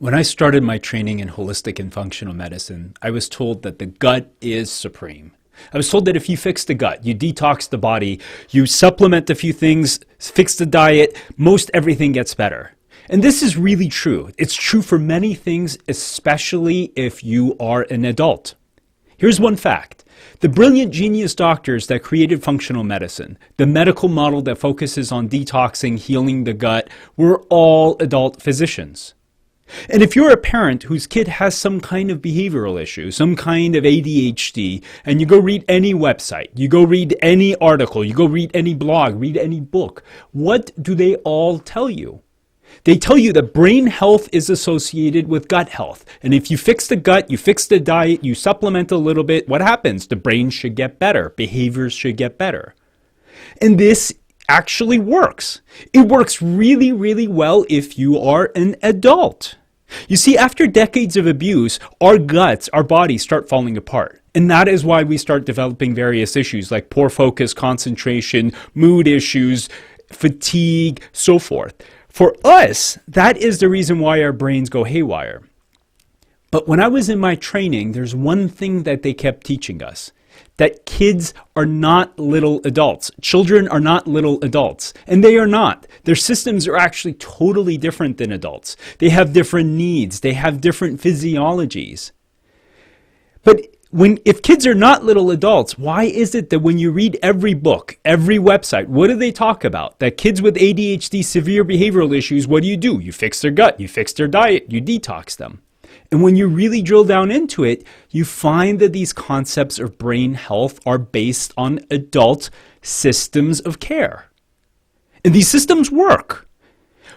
When I started my training in holistic and functional medicine, I was told that the gut is supreme. I was told that if you fix the gut, you detox the body, you supplement a few things, fix the diet, most everything gets better. And this is really true. It's true for many things, especially if you are an adult. Here's one fact. The brilliant genius doctors that created functional medicine, the medical model that focuses on detoxing, healing the gut, were all adult physicians. And if you're a parent whose kid has some kind of behavioral issue, some kind of ADHD, and you go read any website, you go read any article, you go read any blog, read any book, what do they all tell you? They tell you that brain health is associated with gut health. And if you fix the gut, you fix the diet, you supplement a little bit, what happens? The brain should get better. Behaviors should get better. And this actually works. It works really, really well if you are an adult. You see, after decades of abuse, our guts, our bodies start falling apart. And that is why we start developing various issues like poor focus, concentration, mood issues, fatigue, so forth. For us, that is the reason why our brains go haywire. But when I was in my training, there's one thing that they kept teaching us. That kids are not little adults. Children are not little adults. And they are not. Their systems are actually totally different than adults. They have different needs. They have different physiologies. But if kids are not little adults, why is it that when you read every book, every website, what do they talk about? That kids with ADHD, severe behavioral issues, what do? You fix their gut, you fix their diet, you detox them. And when you really drill down into it, you find that these concepts of brain health are based on adult systems of care. And these systems work.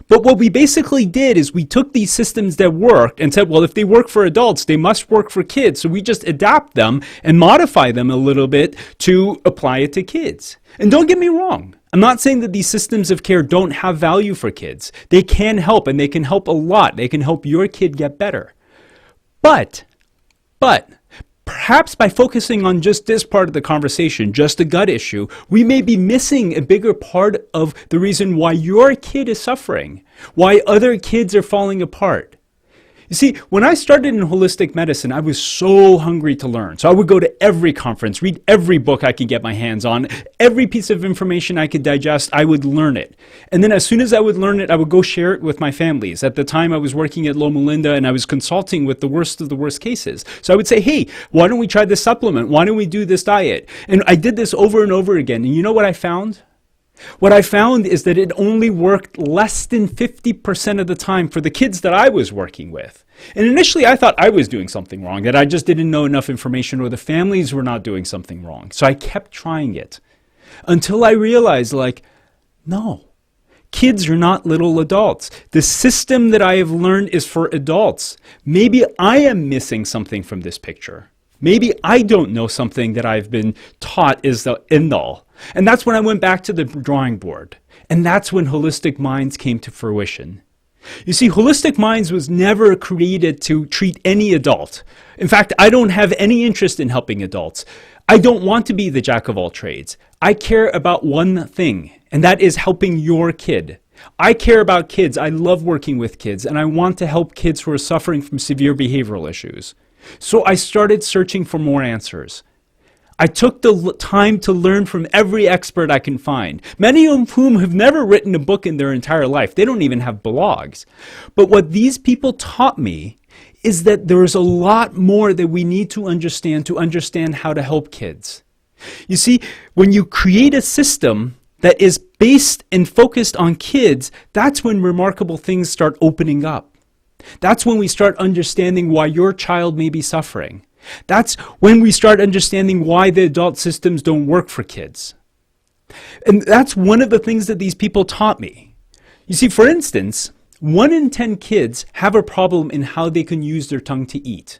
But what we basically did is we took these systems that worked and said, well, if they work for adults, they must work for kids. So we just adapt them and modify them a little bit to apply it to kids. And don't get me wrong. I'm not saying that these systems of care don't have value for kids. They can help, and they can help a lot. They can help your kid get better. But perhaps by focusing on just this part of the conversation, just the gut issue, we may be missing a bigger part of the reason why your kid is suffering, why other kids are falling apart. You see, when I started in holistic medicine, I was so hungry to learn. So I would go to every conference, read every book I could get my hands on, every piece of information I could digest, I would learn it. And then as soon as I would learn it, I would go share it with my families. At the time, I was working at Loma Linda and I was consulting with the worst of the worst cases. So I would say, hey, why don't we try this supplement? Why don't we do this diet? And I did this over and over again. And you know what I found? What I found is that it only worked less than 50% of the time for the kids that I was working with. And initially I thought I was doing something wrong, that I just didn't know enough information or the families were not doing something wrong. So I kept trying it until I realized, no, kids are not little adults. The system that I have learned is for adults. Maybe I am missing something from this picture. Maybe I don't know something that I've been taught is the end all. And that's when I went back to the drawing board. And that's when Holistic Minds came to fruition. You see, Holistic Minds was never created to treat any adult. In fact, I don't have any interest in helping adults. I don't want to be the jack of all trades. I care about one thing, and that is helping your kid. I care about kids. I love working with kids, and I want to help kids who are suffering from severe behavioral issues. So I started searching for more answers. I took the time to learn from every expert I can find, many of whom have never written a book in their entire life. They don't even have blogs. But what these people taught me is that there's a lot more that we need to understand how to help kids. You see, when you create a system that is based and focused on kids, that's when remarkable things start opening up. That's when we start understanding why your child may be suffering. That's when we start understanding why the adult systems don't work for kids. And that's one of the things that these people taught me. You see, for instance, 1 in 10 kids have a problem in how they can use their tongue to eat.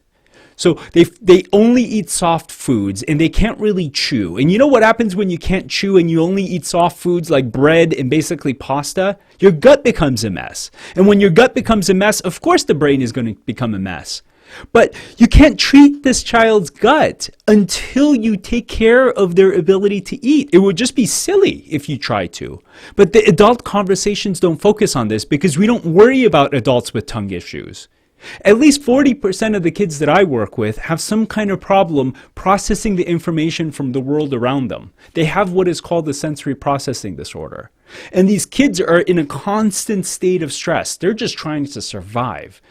So they only eat soft foods and they can't really chew. And you know what happens when you can't chew and you only eat soft foods like bread and basically pasta? Your gut becomes a mess. And when your gut becomes a mess, of course the brain is going to become a mess. But you can't treat this child's gut until you take care of their ability to eat. It would just be silly if you try to. But the adult conversations don't focus on this because we don't worry about adults with tongue issues. At least 40% of the kids that I work with have some kind of problem processing the information from the world around them. They have what is called the sensory processing disorder. And these kids are in a constant state of stress. They're just trying to survive.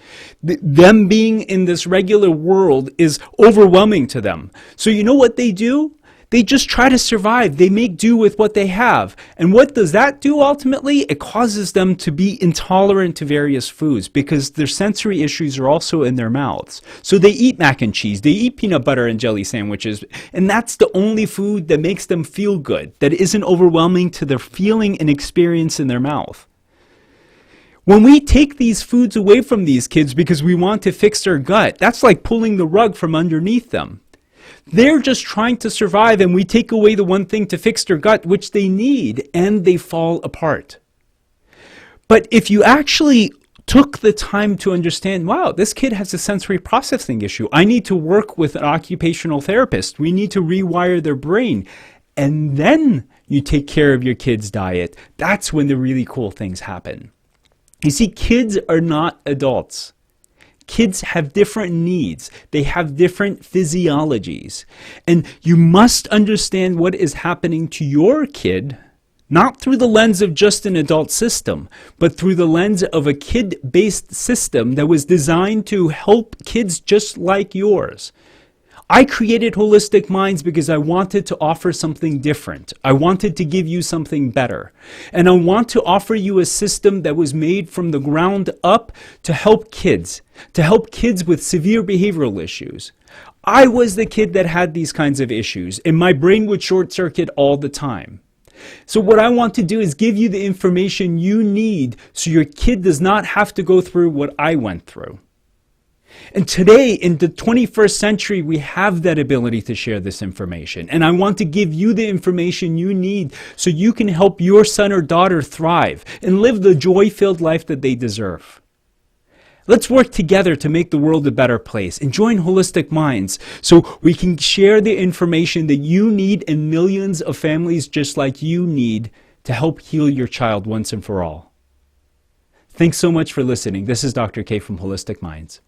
Them being in this regular world is overwhelming to them. So you know what they do? They just try to survive. They make do with what they have. And what does that do ultimately? It causes them to be intolerant to various foods because their sensory issues are also in their mouths. So they eat mac and cheese, they eat peanut butter and jelly sandwiches, and that's the only food that makes them feel good, that isn't overwhelming to their feeling and experience in their mouth. When we take these foods away from these kids because we want to fix their gut, that's like pulling the rug from underneath them. They're just trying to survive, and we take away the one thing to fix their gut, which they need, and they fall apart. But if you actually took the time to understand, wow, this kid has a sensory processing issue. I need to work with an occupational therapist. We need to rewire their brain. And then you take care of your kid's diet. That's when the really cool things happen. You see, kids are not adults. Kids have different needs. They have different physiologies. And you must understand what is happening to your kid, not through the lens of just an adult system, but through the lens of a kid-based system that was designed to help kids just like yours. I created Wholistic Minds because I wanted to offer something different. I wanted to give you something better. And I want to offer you a system that was made from the ground up to help kids with severe behavioral issues. I was the kid that had these kinds of issues, and my brain would short circuit all the time. So what I want to do is give you the information you need so your kid does not have to go through what I went through. And today, in the 21st century, we have that ability to share this information. And I want to give you the information you need so you can help your son or daughter thrive and live the joy-filled life that they deserve. Let's work together to make the world a better place and join Wholistic Minds so we can share the information that you need and millions of families just like you need to help heal your child once and for all. Thanks so much for listening. This is Dr. K from Wholistic Minds.